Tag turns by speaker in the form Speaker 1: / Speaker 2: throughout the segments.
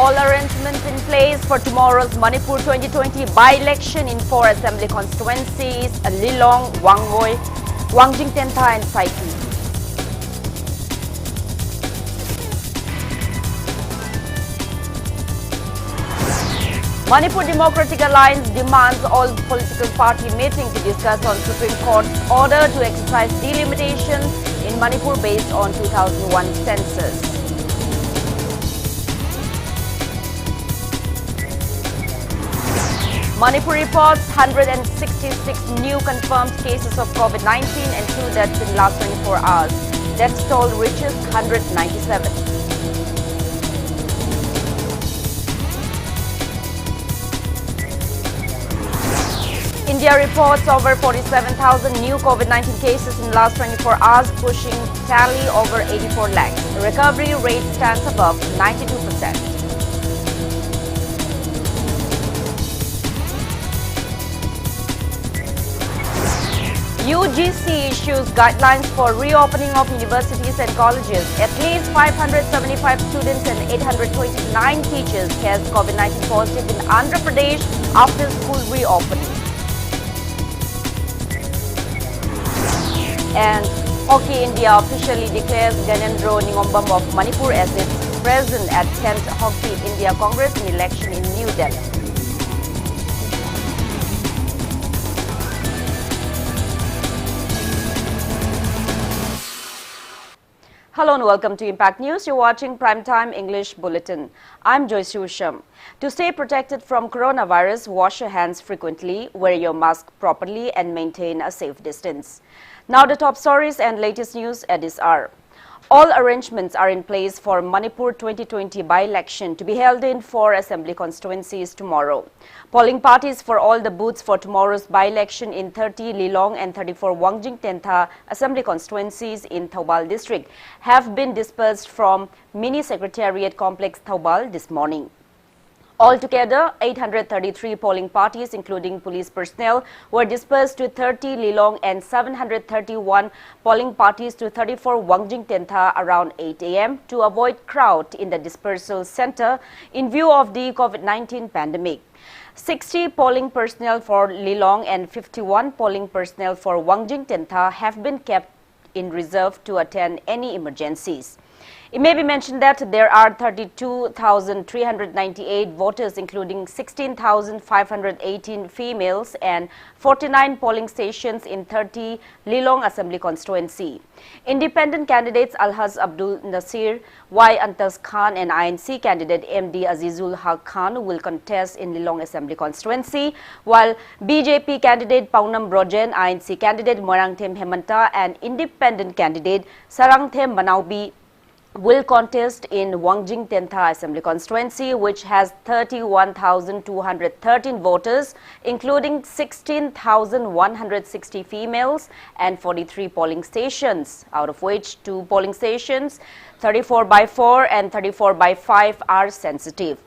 Speaker 1: all arrangements in place for tomorrow's Manipur 2020 by-election in 4 assembly constituencies: Lilong, Wangoi, Wangjing Tentha and Saiki. Manipur Democratic Alliance demands all political party meeting to discuss on Supreme Court's order to exercise delimitation in Manipur based on 2001 census. Manipur reports 166 new confirmed cases of COVID-19 and 2 deaths in last 24 hours. Death toll reaches 197. India reports over 47,000 new COVID-19 cases in last 24 hours, pushing tally over 84 lakhs. Recovery rate stands above 92%. UGC issues guidelines for reopening of universities and colleges. At least 575 students and 829 teachers test COVID-19 positive in Andhra Pradesh after school reopening. And Hockey India officially declares Ganendro Ningombam of Manipur as its president at 10th Hockey India Congress in election in New Delhi. Hello and welcome to Impact News. You're watching Primetime English Bulletin. I'm Joyshree Usham. To stay protected from coronavirus, wash your hands frequently, wear your mask properly and maintain a safe distance. Now the top stories and latest news at this hour. All arrangements are in place for Manipur 2020 by-election to be held in 4 assembly constituencies tomorrow. Polling parties for all the booths for tomorrow's by-election in 30 Lilong and 34 Wangjing Tentha assembly constituencies in Thoubal district have been dispersed from Mini Secretariat Complex Thoubal this morning. Altogether, 833 polling parties, including police personnel, were dispersed to 30 Lilong and 731 polling parties to 34 Wangjing Tentha around 8 a.m. to avoid crowd in the dispersal center in view of the COVID-19 pandemic. 60 polling personnel for Lilong and 51 polling personnel for Wangjing Tentha have been kept in reserve to attend any emergencies. It may be mentioned that there are 32,398 voters, including 16,518 females and 49 polling stations in 30 Lilong Assembly constituency. Independent candidates Alhaz Abdul Nasir, Y. Antas Khan and INC candidate MD Azizul Haq Khan will contest in Lilong Assembly constituency, while BJP candidate Paunam Brojen, INC candidate Morangthem Hemanta and independent candidate Sarangthem Manaubi will contest in Wangjing Tentha Assembly constituency, which has 31,213 voters, including 16,160 females and 43 polling stations, out of which 2 polling stations, 34/4 and 34/5, are sensitive.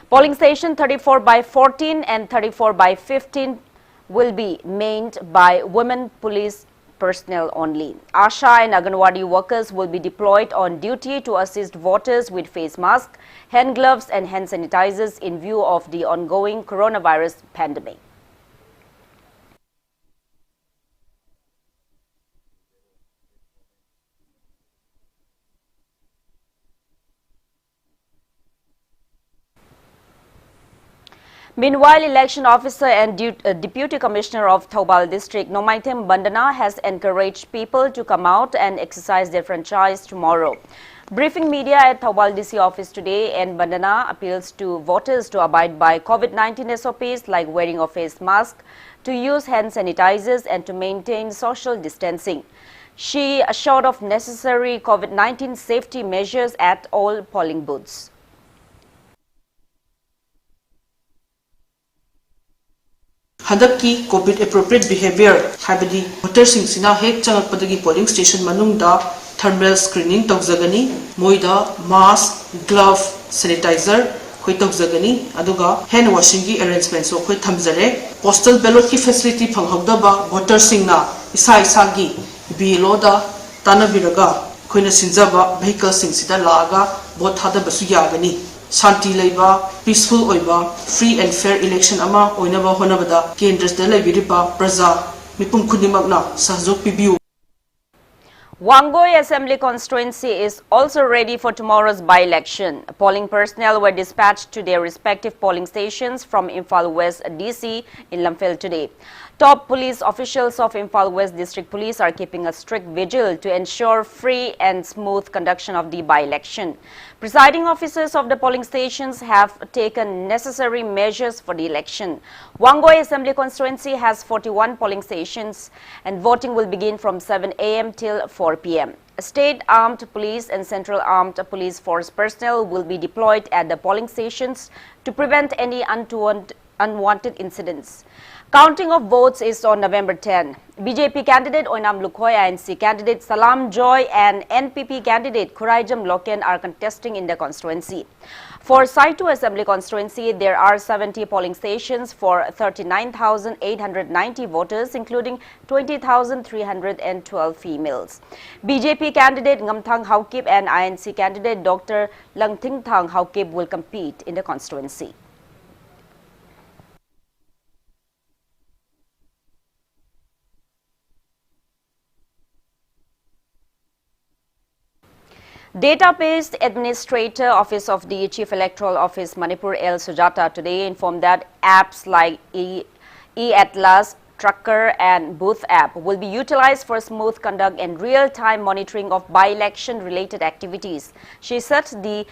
Speaker 1: Polling station 34/14 and 34/15 will be manned by women police personnel only. Asha and Anganwadi workers will be deployed on duty to assist voters with face masks, hand gloves and hand sanitizers in view of the ongoing coronavirus pandemic. Meanwhile, election officer and Deputy Commissioner of Thoubal District, Nomaithem Bandana, has encouraged people to come out and exercise their franchise tomorrow. Briefing media at Thoubal DC office today, and Bandana appeals to voters to abide by COVID-19 SOPs like wearing of face mask, to use hand sanitizers and to maintain social distancing. She assured of necessary COVID-19 safety measures at all polling booths.
Speaker 2: Hadaki COVID appropriate behavior habidi voters sina hek changakpadagi polling station manungda thermal screening tawjagani moida mask glove sanitizer khoi tawjagani aduga hand washing gi arrangements so khoi thamjare postal ballot ki facility phanghodaba voters singna isa isa gi biloda tanabiraga khoina sinjaba vehicle sing sida laga vote hada basu yagani Santi Leiba, peaceful Oiba, free and fair election ama Oinaba Honabada, Kendras de Leviriba, Praza, Mipum Kunimagna, Sazok Pibiu.
Speaker 1: Wangoi Assembly constituency is also ready for tomorrow's by-election. Polling personnel were dispatched to their respective polling stations from Imphal West DC in Lamphel today. Top police officials of Imphal West District Police are keeping a strict vigil to ensure free and smooth conduction of the by-election. Presiding officers of the polling stations have taken necessary measures for the election. Wangoi Assembly constituency has 41 polling stations and voting will begin from 7 a.m. till 4 p.m. State Armed Police and Central Armed Police Force personnel will be deployed at the polling stations to prevent any unwanted incidents. Counting of votes is on November 10. BJP candidate Oinam Lukhoy, ANC candidate Salam Joy and NPP candidate Khuraijam Loken are contesting in the constituency. For Saitu Assembly constituency, there are 70 polling stations for 39,890 voters, including 20,312 females. BJP candidate Ngamthang Haukip and INC candidate Dr. Langthingthang Haukip will compete in the constituency. Database Administrator Office of the Chief Electoral Office Manipur L. Sujata today informed that apps like e-Atlas, Trucker and Booth app will be utilized for smooth conduct and real-time monitoring of by-election related activities. She said the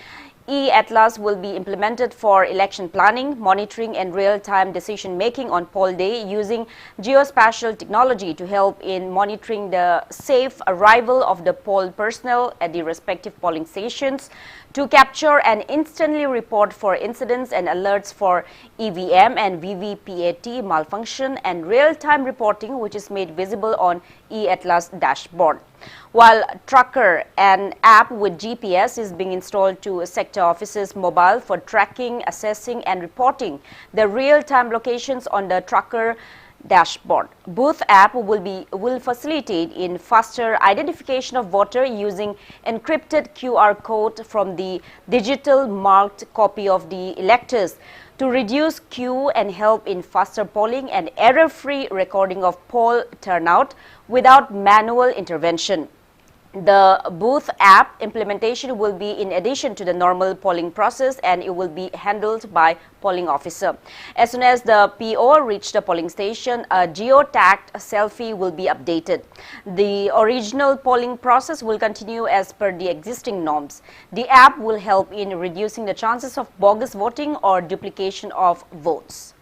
Speaker 1: e-Atlas will be implemented for election planning, monitoring and real-time decision-making on poll day using geospatial technology to help in monitoring the safe arrival of the poll personnel at the respective polling stations, to capture and instantly report for incidents and alerts for EVM and VVPAT malfunction, and real-time reporting which is made visible on e-Atlas dashboard. While Trucker, an app with GPS, is being installed to sector offices mobile for tracking, assessing and reporting the real-time locations on the Trucker dashboard. Booth app will facilitate in faster identification of voter using encrypted QR code from the digital marked copy of the electors to reduce queue and help in faster polling and error-free recording of poll turnout without manual intervention. The Booth app implementation will be in addition to the normal polling process, and it will be handled by polling officer. As soon as the PO reach the polling station, a geo-tagged selfie will be updated. The original polling process will continue as per the existing norms. The app will help in reducing the chances of bogus voting or duplication of votes.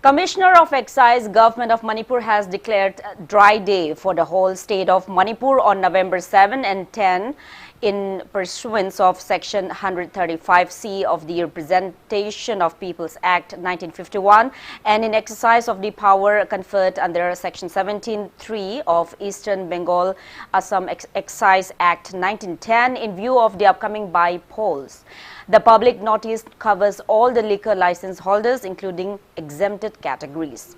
Speaker 1: Commissioner of Excise, Government of Manipur has declared a dry day for the whole state of Manipur on November 7 and 10 in pursuance of Section 135C of the Representation of Peoples Act 1951 and in exercise of the power conferred under Section 17(3) of Eastern Bengal Assam Excise Act 1910 in view of the upcoming by-polls. The public notice covers all the liquor license holders, including exempted categories.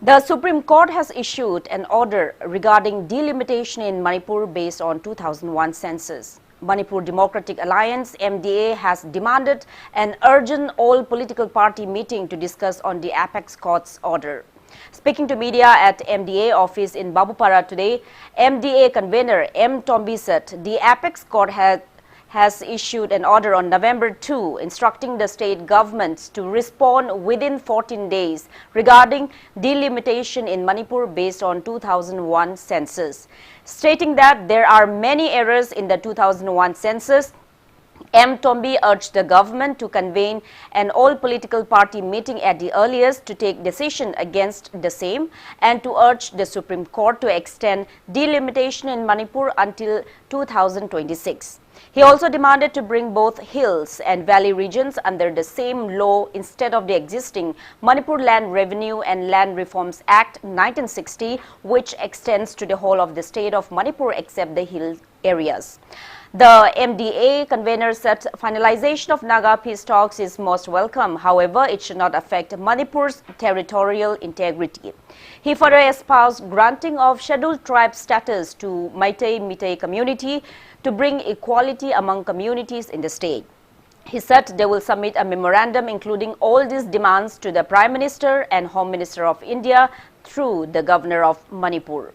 Speaker 1: The Supreme Court has issued an order regarding delimitation in Manipur based on 2001 census. Manipur Democratic Alliance (MDA) has demanded an urgent all-political party meeting to discuss on the Apex Court's order. Speaking to media at MDA office in Babupara today, MDA convener M. Tombi said the Apex Court has issued an order on November 2 instructing the state governments to respond within 14 days regarding delimitation in Manipur based on 2001 census. Stating that there are many errors in the 2001 census, M. Tombi urged the government to convene an all-political party meeting at the earliest to take decision against the same and to urge the Supreme Court to extend delimitation in Manipur until 2026. He also demanded to bring both hills and valley regions under the same law instead of the existing Manipur Land Revenue and Land Reforms Act 1960, which extends to the whole of the state of Manipur except the hill areas. The MDA convener said finalization of Naga peace talks is most welcome. However, it should not affect Manipur's territorial integrity. He further espoused granting of scheduled tribe status to Meitei community to bring equality among communities in the state. He said they will submit a memorandum including all these demands to the Prime Minister and Home Minister of India through the Governor of Manipur.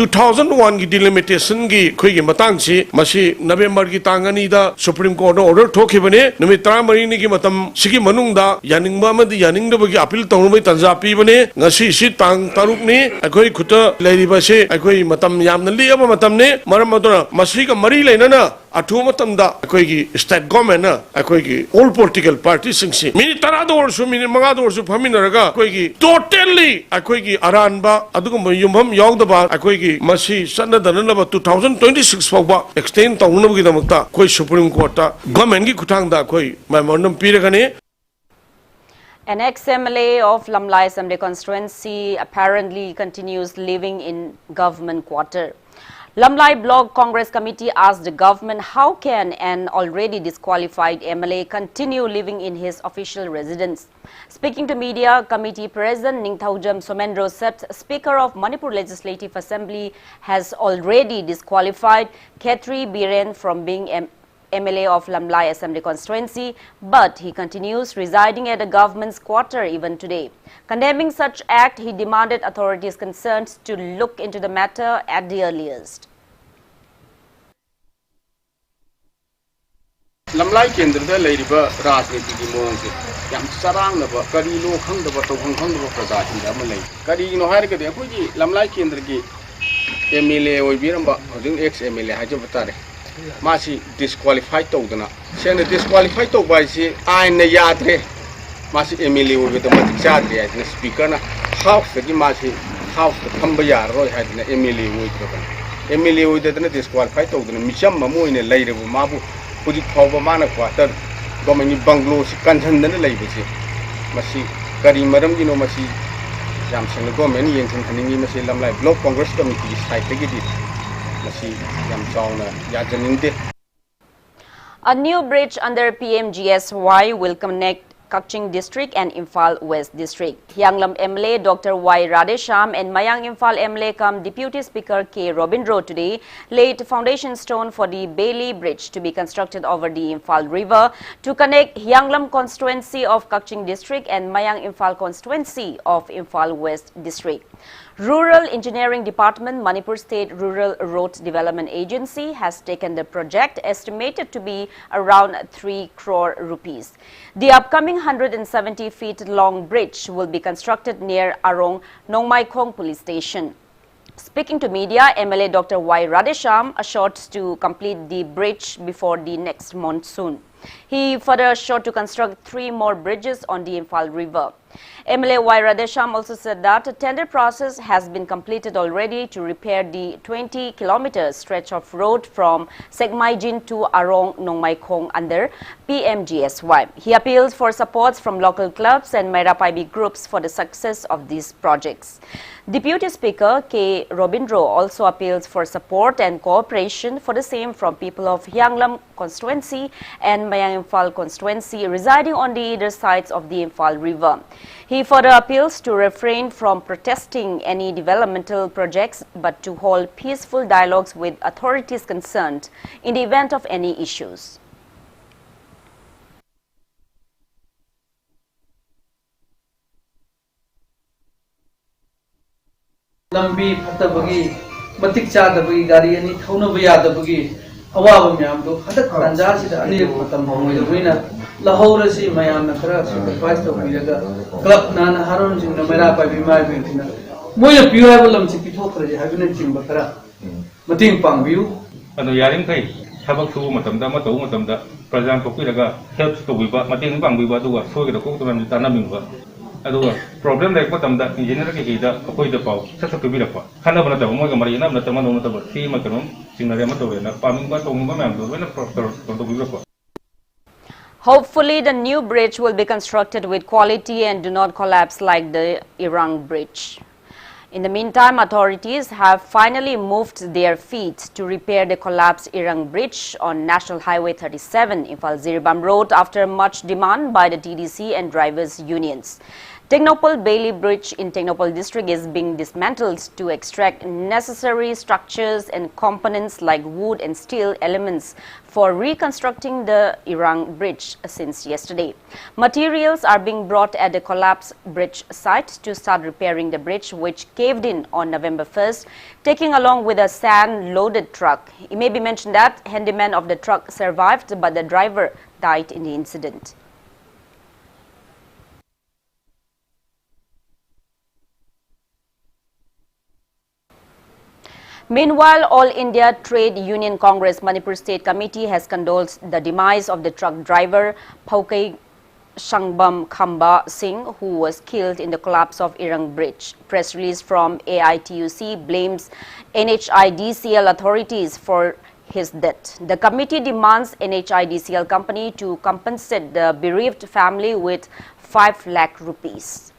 Speaker 3: 2001 की delimitation की कोई की मतंग सी मसी नवंबर की तांगनी दा supreme court ने order ठोके बने निमित 3 महीने की मतम सिकी मनुंग दा यानिंगबा मदी यानिंगदब की appeal तौरबई तंजा पीबने ngasi si tang taruk ni akoi khuta leiriba se akoi matam yamna liaba matam ne maram aduna masi ka mari leinana athu matam da akoi ki state government na akoi ki all political parties sing si mini tara dor su mini manga dor su phaminaraga akoi ki totally akoi ki aranba adugum yumham yawdaba akoi ki masi sanna dananaba 2026 fawba extend taunab gi damakta koi supreme court ta government gi khutang da koi memorandum piragane.
Speaker 1: An ex-MLA of Lamlai Assembly constituency apparently continues living in government quarter. Lamlai Block Congress Committee asked the government how can an already disqualified MLA continue living in his official residence. Speaking to media, committee president Ningthaujam Somendro said Speaker of Manipur Legislative Assembly has already disqualified Khetri Biren from being MLA of Lamlai Assembly constituency, but he continues residing at the government's quarter even today. Condemning such act, he demanded authorities concerned to look into the matter at the earliest.
Speaker 4: Lamlai Kendra Ladiba Rajniti Monse, Yam Sarang, Kari Lo Kandava, Tokanga Prasati, Malay, Kari no Harika, Lamlai Kendra, MLA or Biramba, ex MLA Hajavatare. Masi disqualified togana. Send disqualified to by si I na yadre. Masi Emily with the Matic as the speaker na half the Masi half the Kambaya Roy had an Emily with Emily with the disqualified togana. Micham Mamu in a lady of Mabu, put it over Mana quarter, Gomani bungalows, content and the labels. Masi Kari Madam, you know, Masi Jamson Gomani and Masi Lamlai Block Congress Committee is like it.
Speaker 1: A new bridge under PMGSY will connect Kaching District and Imphal West District. Yanglam MLA Dr. Y. Radesham and Mayang Imphal MLA cum Deputy Speaker K. Robindro today laid foundation stone for the Bailey Bridge to be constructed over the Imphal River to connect Yanglam constituency of Kaching District and Mayang Imphal constituency of Imphal West District. Rural Engineering Department, Manipur State Rural Road Development Agency has taken the project estimated to be around 3 crore rupees. The upcoming 170 feet long bridge will be constructed near Arong Nongmai Khong Police Station. Speaking to media, MLA Dr. Y. Radesham assured to complete the bridge before the next monsoon. He further assured to construct 3 more bridges on the Imphal River. MLA Y. Radesham also said that a tender process has been completed already to repair the 20-kilometer stretch of road from Segmaijin to Arong Nongmai Khong under PMGSY. He appeals for support from local clubs and Mairapaibi groups for the success of these projects. Deputy Speaker K. Robindro also appeals for support and cooperation for the same from people of Yanglam constituency and Mayang Imphal constituency residing on the either sides of the Imphal River. He further appeals to refrain from protesting any developmental projects but to hold peaceful dialogues with authorities concerned in the event of any issues.
Speaker 5: Lambi Patabagi, Matikcha the Bugari, and Honobia the Bugi, Awam Yamdo, Hadak Ranjas, and Matam with the winner, Lahorasi, Mayam, sacrifice of Villaga, Club Nana Harons in the Merapa Bima Vintina. Moya Puabalam Chipito, having a Chimbakara, Matim Pang view.
Speaker 6: And the Yarin Kai, Tabaku, Matamda, Matamda, President Popilaga, helps to Viva, Matin Bang Viva, so the Kotan and Tanamimba. ꯑꯗꯨꯒ problem ꯂꯩꯔꯛꯄ ꯃꯇꯝꯗ ꯏꯟꯖꯤꯅꯤꯌꯔꯒꯤ ꯍꯤꯗ ꯑꯩꯈꯣꯏꯗ ꯄꯥꯎ ꯁꯠ ꯄꯤꯕꯤꯔꯛꯄ ꯈꯟꯅꯕ ꯅꯠꯇꯕ ꯃꯣꯏꯒ ꯃꯔꯤ ꯌꯦꯠꯅꯕ ꯅꯠꯇꯕ ꯃꯗꯧ ꯅꯠꯇꯕ ꯁꯤ ꯑꯃ ꯀꯩꯅꯣꯝ ꯆꯤꯡꯅꯔꯦ ꯑꯃ ꯇꯧꯔꯦꯅ ꯄꯥꯝꯅꯤꯡꯕ ꯇꯧꯅꯤꯡꯕ ꯃꯌꯥꯝꯗꯣ ꯂꯣꯏꯅ ꯇꯧꯕꯤꯔꯛꯄ.
Speaker 1: Hopefully, the new bridge will be constructed with quality and do not collapse like the Irang Bridge. In the meantime, authorities have finally moved their feet to repair the collapsed Irang Bridge on National Highway 37, Imphal-Ziribam Road, after much demand by the TDC and drivers' unions. Technopole Bailey Bridge in Technopole district is being dismantled to extract necessary structures and components like wood and steel elements for reconstructing the Irang Bridge since yesterday. Materials are being brought at the collapsed bridge site to start repairing the bridge, which caved in on November 1st, taking along with a sand-loaded truck. It may be mentioned that handyman of the truck survived, but the driver died in the incident. Meanwhile, All India Trade Union Congress Manipur State Committee has condoled the demise of the truck driver Phaukai Shangbam Khamba Singh, who was killed in the collapse of Irang Bridge. Press release from AITUC blames NHIDCL authorities for his death. The committee demands NHIDCL company to compensate the bereaved family with 5 lakh rupees.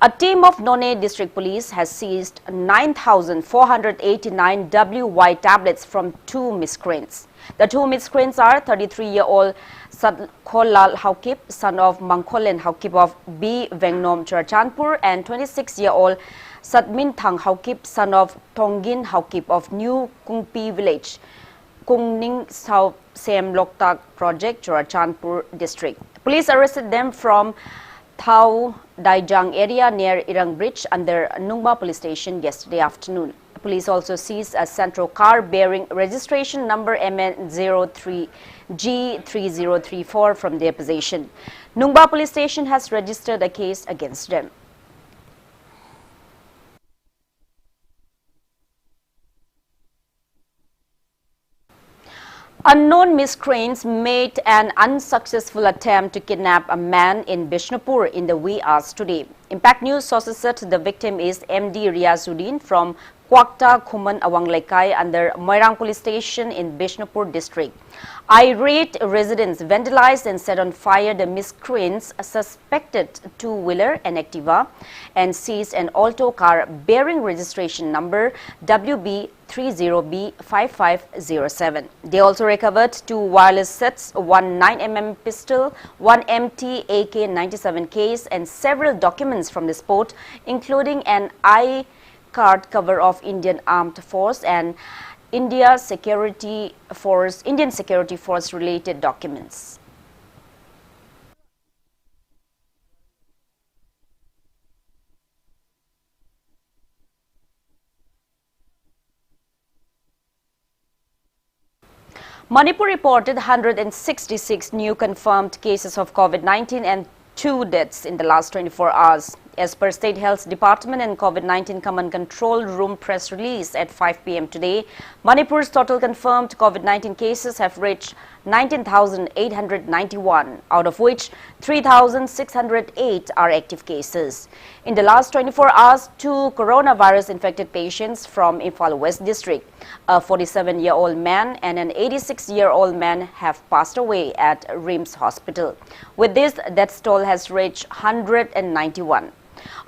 Speaker 1: A team of None District Police has seized 9,489 WY tablets from 2 miscreants. The 2 miscreants are 33-year-old Sadkholal Haukip, son of Mangkholen Haukip of B. Vengnom Churachandpur, and 26-year-old Satminthang Haukip, son of Tongin Haukip of New Kungpi Village, Kungning South Sem Loktak Project, Churachandpur District. Police arrested them from Thau Daijang area near Irang Bridge under Nungba Police Station yesterday afternoon. Police also seized a Centro car bearing registration number MN03G3034 from their possession. Nungba Police Station has registered a case against them. Unknown miscreants made an unsuccessful attempt to kidnap a man in Bishnupur in the wee hours today. Impact News sources said the victim is MD Riazuddin from Kwakta Khuman Awanglaikai under Moirang Police Station in Bishnupur district. Irate residents vandalized and set on fire the miscreants' suspected 2-wheeler and Activa and seized an Alto car bearing registration number WB30B5507. They also recovered 2 wireless sets, 1 9mm pistol, 1 MT AK-97 case and several documents from the spot, including an I-card cover of Indian Armed Force and Indian Security Force related documents. Manipur reported 166 new confirmed cases of COVID-19 and 2 deaths in the last 24 hours. As per State Health Department and COVID-19 Command Control Room press release at 5 p.m. today, Manipur's total confirmed COVID-19 cases have reached 19,891, out of which 3,608 are active cases. In the last 24 hours, 2 coronavirus infected patients from Imphal West District, a 47-year-old man and an 86-year-old man have passed away at RIMS Hospital. With this, death toll has reached 191.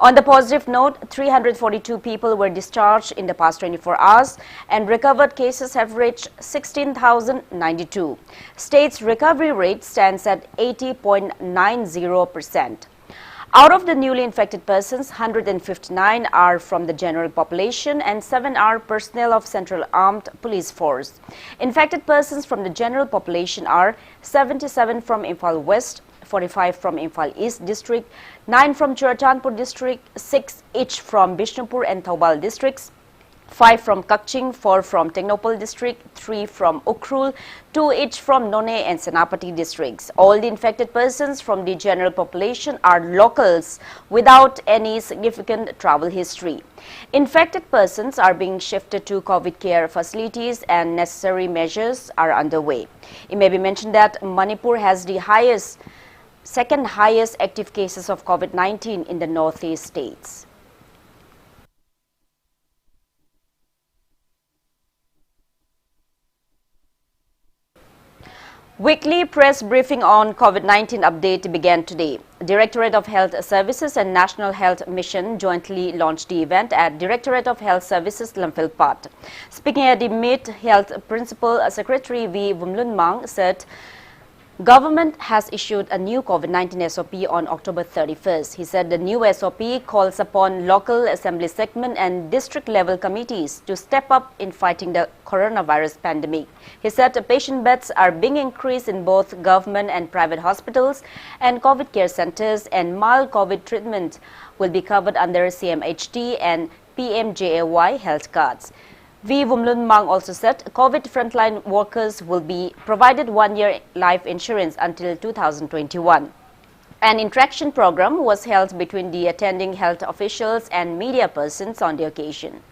Speaker 1: On the positive note, 342 people were discharged in the past 24 hours and recovered cases have reached 16,092. State's recovery rate stands at 80.90%. Out of the newly infected persons, 159 are from the general population and 7 are personnel of Central Armed Police Force. Infected persons from the general population are 77 from Imphal West, 45 from Imphal East District, 9 from Churachandpur District, 6 each from Bishnupur and Thoubal Districts, 5 from Kakching, 4 from Technopole District, 3 from Ukhrul, 2 each from None and Senapati districts. All the infected persons from the general population are locals without any significant travel history. Infected persons are being shifted to COVID care facilities and necessary measures are underway. It may be mentioned that Manipur has the highest second highest active cases of COVID-19 in the northeast states. Weekly press briefing on COVID-19 update began today. Directorate of Health Services and National Health Mission jointly launched the event at Directorate of Health Services, Lamphilpat. Speaking at the meet, Health Principal Secretary V. Vumlunmang said government has issued a new COVID-19 SOP on October 31st. He said the new SOP calls upon local assembly segment and district-level committees to step up in fighting the coronavirus pandemic. He said patient beds are being increased in both government and private hospitals and COVID care centers, and mild COVID treatment will be covered under CMHT and PMJAY health cards. V. Vumlunmang also said COVID frontline workers will be provided 1-year life insurance until 2021. An interaction program was held between the attending health officials and media persons on the occasion.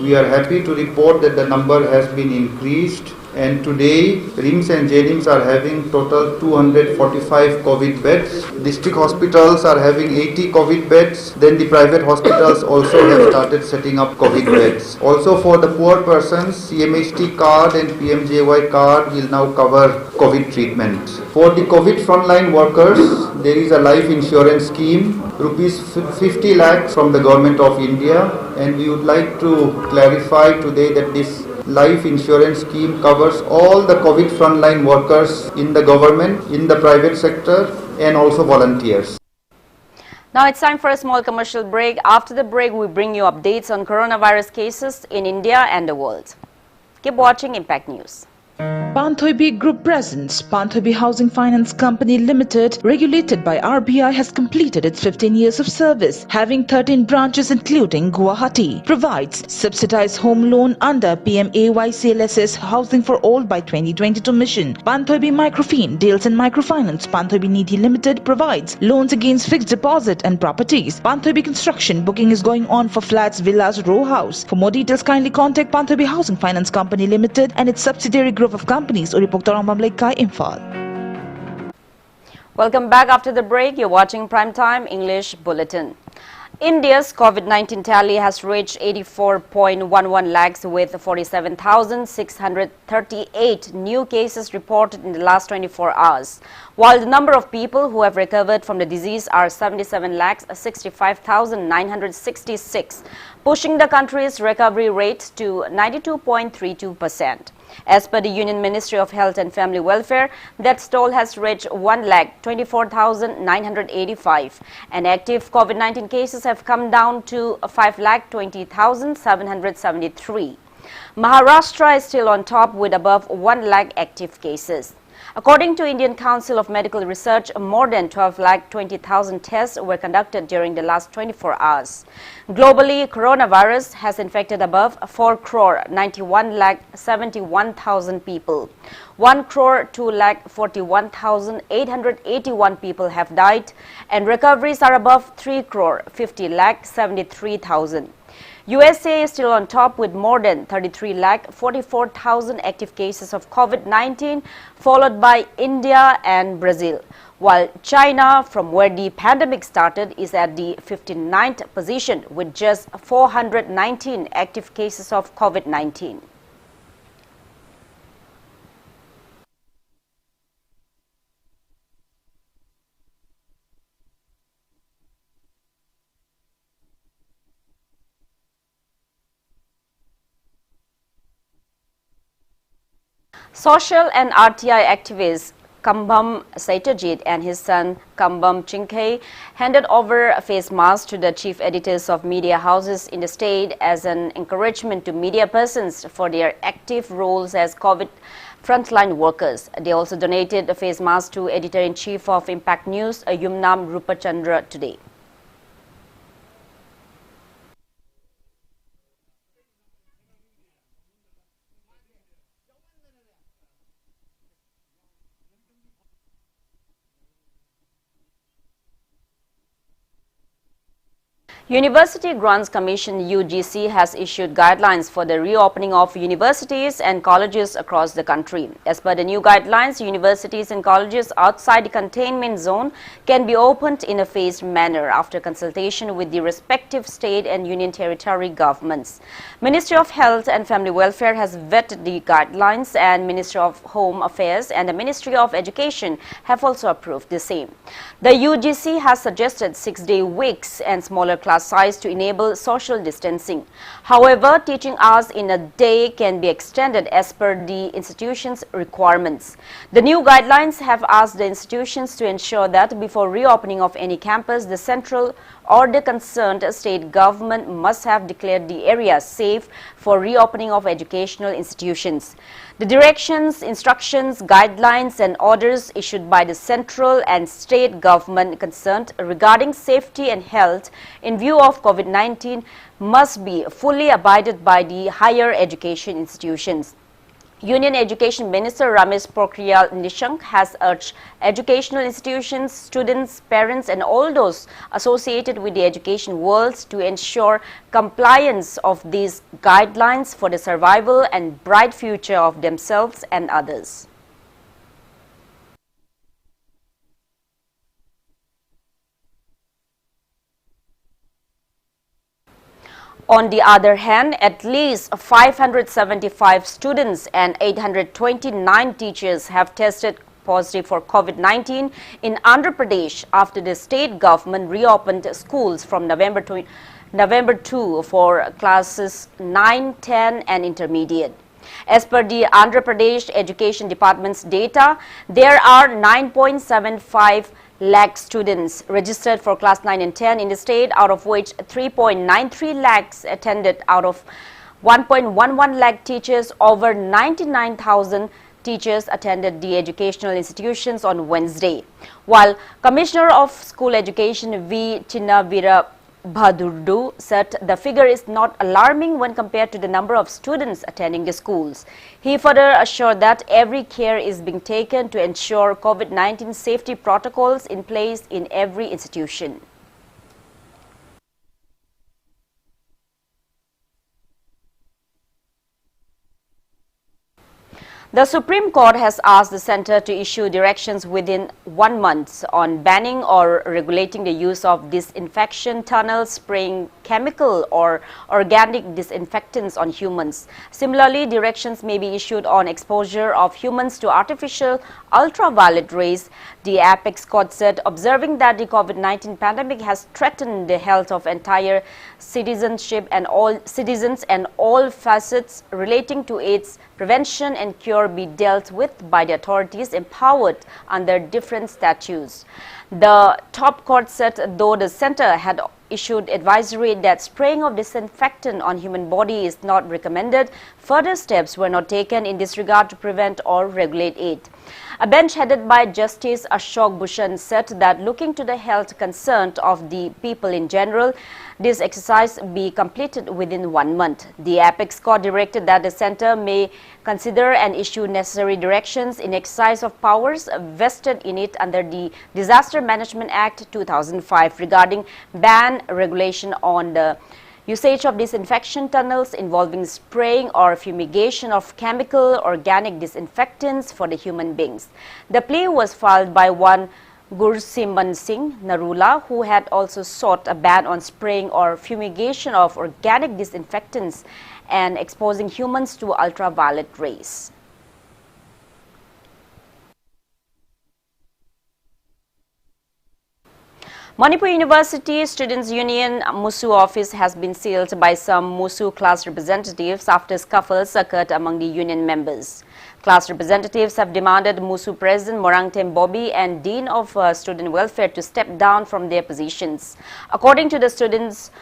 Speaker 7: We are happy to report that the number has been increased, and today RIMS and JRIMS are having total 245 COVID beds. District hospitals are having 80 COVID beds. Then the private hospitals also have started setting up COVID beds. Also for the poor persons, CMHT card and PMJY card will now cover COVID treatment. For the COVID frontline workers, there is a life insurance scheme, rupees 50 lakhs from the Government of India, and we would like to clarify today that this life insurance scheme covers all the COVID frontline workers in the government, in the private sector, and also volunteers.
Speaker 1: Now it's time for a small commercial break. After the break, we bring you updates on coronavirus cases in India and the world. Keep watching Impact News.
Speaker 8: Panthoibi Group presents Panthoibi Housing Finance Company Limited, regulated by RBI, has completed its 15 years of service, having 13 branches including Guwahati. Provides subsidized home loan under PMAY CLSS Housing for All by 2022 mission. Panthoibi Microfin deals in microfinance. Panthoibi Nidhi Limited provides loans against fixed deposit and properties. Panthoibi Construction booking is going on for flats, villas, row house. For more details, kindly contact Panthoibi Housing Finance Company Limited and its subsidiary group of companies.
Speaker 1: Welcome back after the break. You're watching Primetime English Bulletin. India's COVID-19 tally has reached 84.11 lakhs with 47,638 new cases reported in the last 24 hours, while the number of people who have recovered from the disease are 77 lakhs 65,966, pushing the country's recovery rate to 92.32%. As per the Union Ministry of Health and Family Welfare, death toll has reached 1,24,985, and active COVID-19 cases have come down to 5,20,773. Maharashtra is still on top with above 1 lakh active cases. According to Indian Council of Medical Research, more than 12,20,000 tests were conducted during the last 24 hours. Globally, coronavirus has infected above 4,91,71,000 people. 1,02,41,881 people have died, and recoveries are above 3,50,73,000. USA is still on top with more than 33,44,000 active cases of COVID-19, followed by India and Brazil, while China, from where the pandemic started, is at the 59th position with just 419 active cases of COVID-19. Social and RTI activist Kambam Satyajit and his son Kambam Chinkhe handed over face masks to the chief editors of media houses in the state as an encouragement to media persons for their active roles as COVID frontline workers. They also donated the face mask to editor-in-chief of Impact News, Yumnam Rupachandra, today. University Grants Commission (UGC) has issued guidelines for the reopening of universities and colleges across the country. As per the new guidelines, universities and colleges outside the containment zone can be opened in a phased manner after consultation with the respective state and union territory governments. Ministry of Health and Family Welfare has vetted the guidelines, and Ministry of Home Affairs and the Ministry of Education have also approved the same. The UGC has suggested 6-day weeks and smaller class size to enable social distancing. However, teaching hours in a day can be extended as per the institution's requirements. The new guidelines have asked the institutions to ensure that before reopening of any campus, the central or the concerned state government must have declared the area safe for reopening of educational institutions. The directions, instructions, guidelines and orders issued by the central and state government concerned regarding safety and health in view of COVID-19 must be fully abided by the higher education institutions. Union Education Minister Ramesh Pokhriyal Nishank has urged educational institutions, students, parents and all those associated with the education world to ensure compliance of these guidelines for the survival and bright future of themselves and others. On the other hand, at least 575 students and 829 teachers have tested positive for COVID-19 in Andhra Pradesh after the state government reopened schools from November 2 for classes 9, 10 and intermediate. As per the Andhra Pradesh Education Department's data, there are 9.75 lakh students registered for class 9 and 10 in the state, out of which 3.93 lakhs attended out of 1.11 lakh teachers. Over 99,000 teachers attended the educational institutions on Wednesday. While Commissioner of School Education V. Chinnavira Bhadurdu said the figure is not alarming when compared to the number of students attending the schools. He further assured that every care is being taken to ensure COVID-19 safety protocols in place in every institution. The Supreme Court has asked the centre to issue directions within 1 month on banning or regulating the use of disinfection tunnels spraying chemical or organic disinfectants on humans. Similarly, directions may be issued on exposure of humans to artificial ultraviolet rays. The Apex Court said, observing that the COVID-19 pandemic has threatened the health of entire citizenship and all citizens and all facets relating to its prevention and cure be dealt with by the authorities empowered under different statutes. The top court said though the centre had issued advisory that spraying of disinfectant on human body is not recommended, further steps were not taken in this regard to prevent or regulate it. A bench headed by Justice Ashok Bhushan said that looking to the health concern of the people in general, this exercise be completed within 1 month. The Apex Court directed that the centre may consider and issue necessary directions in exercise of powers vested in it under the Disaster Management Act 2005 regarding ban regulation on the usage of disinfection tunnels involving spraying or fumigation of chemical organic disinfectants for the human beings. The plea was filed by one Gursimran Singh Narula, who had also sought a ban on spraying or fumigation of organic disinfectants and exposing humans to ultraviolet rays. Manipur University Students' Union Musu office has been sealed by some Musu class representatives after scuffles occurred among the union members. Class representatives have demanded Musu President Morangtem Bobby and Dean of Student Welfare to step down from their positions. According to the students,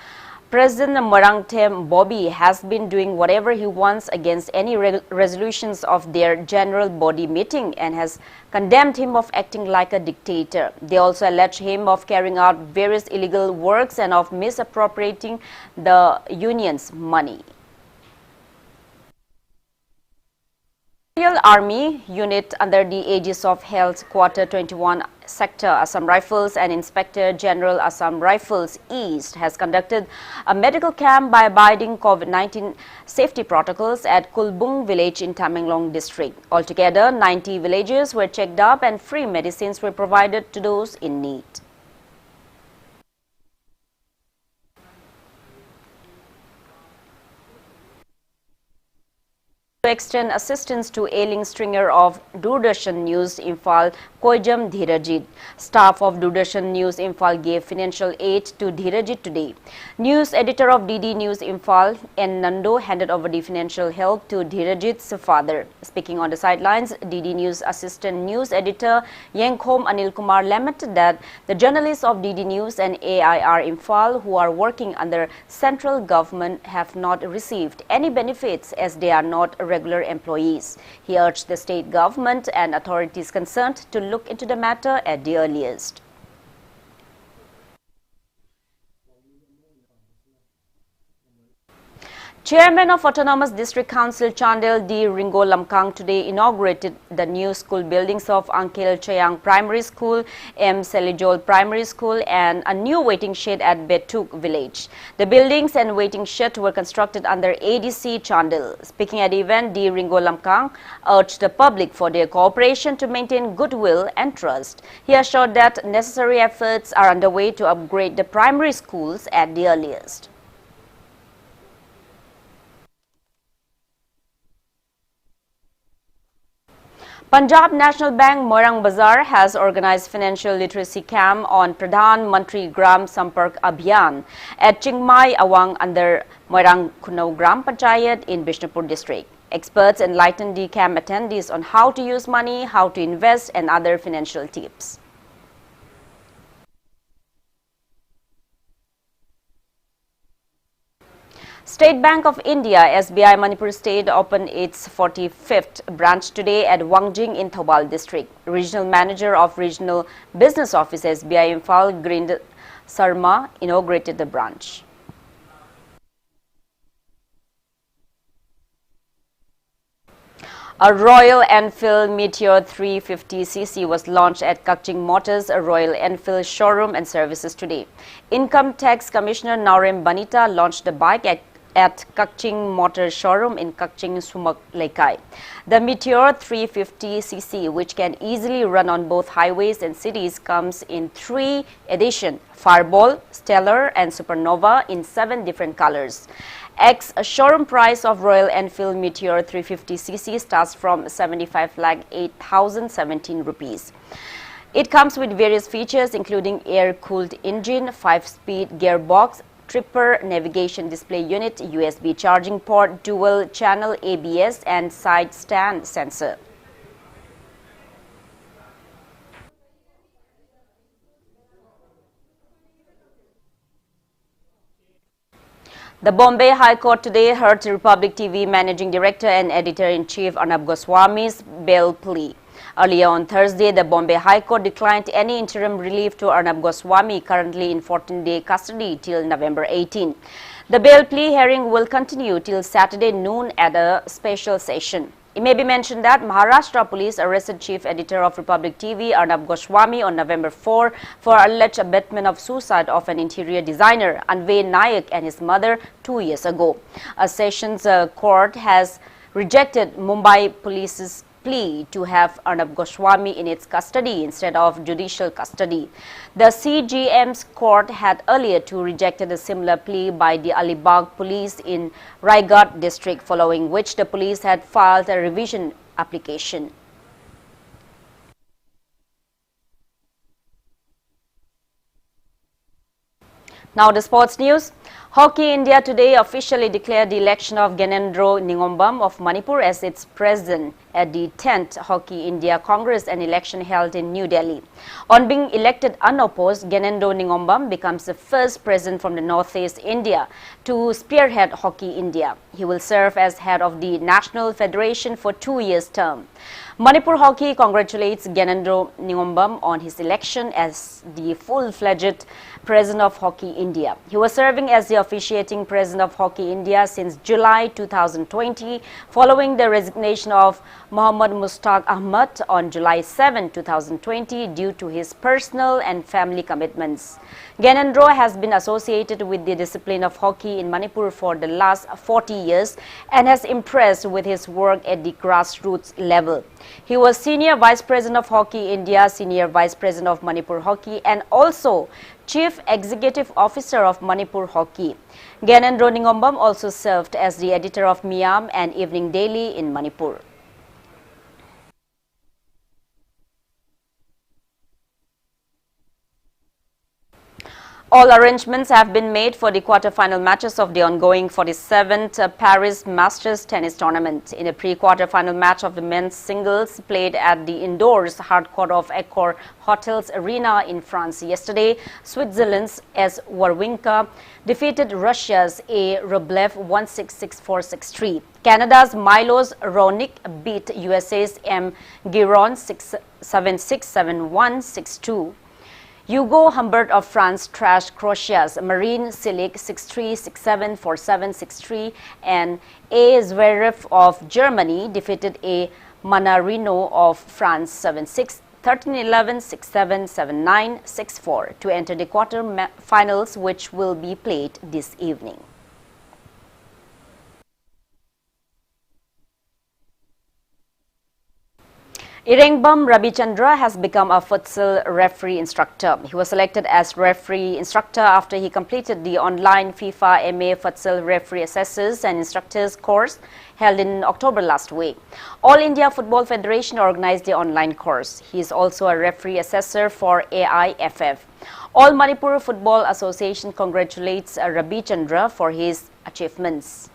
Speaker 1: President Morangtem Bobby has been doing whatever he wants against any resolutions of their general body meeting and has condemned him of acting like a dictator. They also allege him of carrying out various illegal works and of misappropriating the union's money. National Army unit under the aegis of Health Quarter 21 Sector Assam Rifles and Inspector General Assam Rifles East has conducted a medical camp by abiding COVID-19 safety protocols at Kulbung village in Tamenglong district. Altogether, 90 villagers were checked up and free medicines were provided to those in need. To extend assistance to ailing stringer of Doordarshan News Imphal, Koijam Dhirajit. Staff of Doordarshan News Imphal gave financial aid to Dhirajit today. News editor of DD News Imphal, N. Nando, handed over the financial help to Dhirajit's father. Speaking on the sidelines, DD News assistant news editor Yengkhom Anil Kumar lamented that the journalists of DD News and AIR Imphal who are working under central government have not received any benefits as they are not regular employees. He urged the state government and authorities concerned to look into the matter at the earliest. Chairman of Autonomous District Council Chandel D. Ringo Lamkang today inaugurated the new school buildings of Angkel Chayang Primary School, M. Selijol Primary School and a new waiting shed at Betuk village. The buildings and waiting shed were constructed under ADC Chandel. Speaking at the event, D. Ringo Lamkang urged the public for their cooperation to maintain goodwill and trust. He assured that necessary efforts are underway to upgrade the primary schools at the earliest. Punjab National Bank Moirang Bazar has organized financial literacy camp on Pradhan Mantri Gram Sampark Abhiyan at Chingmai Awang under Moirang Kunau Gram Panchayat in Bishnupur district. Experts enlightened the camp attendees on how to use money, how to invest and other financial tips. State Bank of India, SBI Manipur State, opened its 45th branch today at Wangjing in Thoubal district. Regional Manager of Regional Business Office SBI Imphal, Grind Sarma, inaugurated the branch. A Royal Enfield Meteor 350cc was launched at Kakching Motors, a Royal Enfield showroom and services today. Income Tax Commissioner Naurem Banita launched the bike at Kakching Motor Showroom in Kakching Sumak Laikai. The Meteor 350cc, which can easily run on both highways and cities, comes in 3 editions: Fireball, Stellar and Supernova in 7 different colors. Showroom price of Royal Enfield Meteor 350cc starts from 75,08,017 rupees. It comes with various features including air-cooled engine, 5-speed gearbox, tripper navigation display unit, USB charging port, dual channel ABS and side stand sensor. The Bombay High Court today heard Republic TV Managing Director and Editor-in-Chief Arnab Goswami's bail plea. Earlier on Thursday, the Bombay High Court declined any interim relief to Arnab Goswami, currently in 14-day custody till November 18. The bail plea hearing will continue till Saturday noon at a special session. It may be mentioned that Maharashtra Police arrested Chief Editor of Republic TV Arnab Goswami on November 4 for alleged abetment of suicide of an interior designer, Anvay Nayak, and his mother 2 years ago. A Sessions Court has rejected Mumbai Police's plea to have Arnab Goswami in its custody instead of judicial custody. The CGM's court had earlier to rejected a similar plea by the Alibag police in Raigad district, following which the police had filed a revision application. Now the sports news. Hockey India today officially declared the election of Gyanendra Ningombam of Manipur as its president at the 10th Hockey India Congress, an election held in New Delhi. On being elected unopposed, Gyanendra Ningombam becomes the first president from the Northeast India to spearhead Hockey India. He will serve as head of the National Federation for 2 years' term. Manipur Hockey congratulates Gyanendra Ningombam on his election as the full-fledged president of Hockey India. He was serving as the officiating president of Hockey India since July 2020, following the resignation of Mohammad Mushtaq Ahmad on July 7, 2020 due to his personal and family commitments. Gyanendra has been associated with the discipline of hockey in Manipur for the last 40 years and has impressed with his work at the grassroots level. He was Senior Vice President of Hockey India, Senior Vice President of Manipur Hockey and also Chief Executive Officer of Manipur Hockey. Gyanendra Ningombam also served as the editor of Miyam and Evening Daily in Manipur. All arrangements have been made for the quarter-final matches of the ongoing 47th Paris Masters Tennis Tournament. In a pre-quarter-final match of the men's singles played at the indoors hardcourt of Accor Hotels Arena in France yesterday, Switzerland's S. Wawrinka defeated Russia's A. Rublev 1-6, 6-4, 6-3. Canada's Milos Raonic beat USA's M. Giron 7-6, 7-1, 6-2. Hugo Humbert of France trashed Croatia's Marin Cilic 6-3, 6-7, 4-7, 6-3 and A. Zverev of Germany defeated A. Manarino of France 7-6, 13-11, 6-7, 7-9, 6-4 to enter the quarter-finals, which will be played this evening. Irengbam Rabichandra has become a futsal referee instructor. He was selected as referee instructor after he completed the online FIFA MA Futsal Referee Assessors and Instructors course held in October last week. All India Football Federation organized the online course. He is also a referee assessor for AIFF. All Manipur Football Association congratulates Rabichandra for his achievements.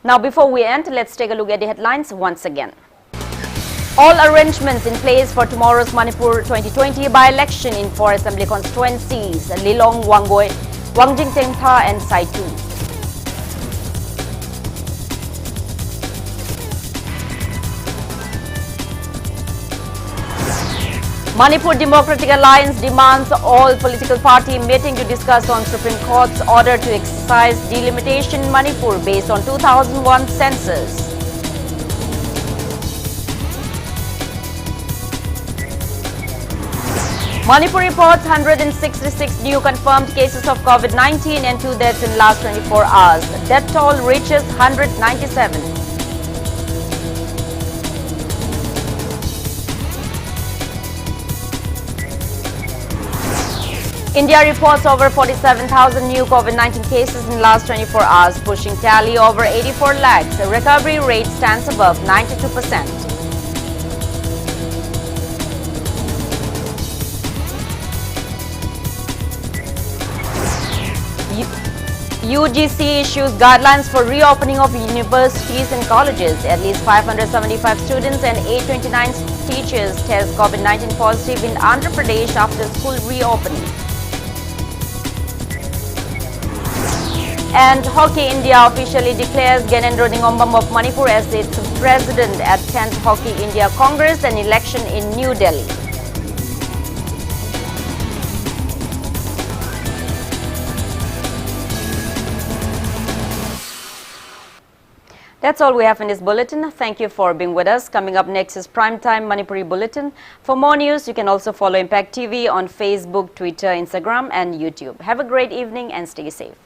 Speaker 1: Now, before we end, let's take a look at the headlines once again. All arrangements in place for tomorrow's Manipur 2020 by-election in 4 assembly constituencies, Lilong, Wangoi, Wangjing Tengtha and Saitu. Manipur Democratic Alliance demands all political party meeting to discuss on Supreme Court's order to exercise delimitation in Manipur based on 2001 census. Manipur reports 166 new confirmed cases of COVID-19 and 2 deaths in last 24 hours. Death toll reaches 197. India reports over 47,000 new COVID-19 cases in last 24 hours, pushing tally over 84 lakhs. The recovery rate stands above 92%. UGC issues guidelines for reopening of universities and colleges. At least 575 students and 829 teachers test COVID-19 positive in Andhra Pradesh after school reopening. And Hockey India officially declares Gyanendra Ningombam of Manipur as its president at 10th Hockey India Congress and election in New Delhi. That's all we have in this bulletin. Thank you for being with us. Coming up next is Primetime Manipuri Bulletin. For more news, you can also follow Impact TV on Facebook, Twitter, Instagram and YouTube. Have a great evening and stay safe.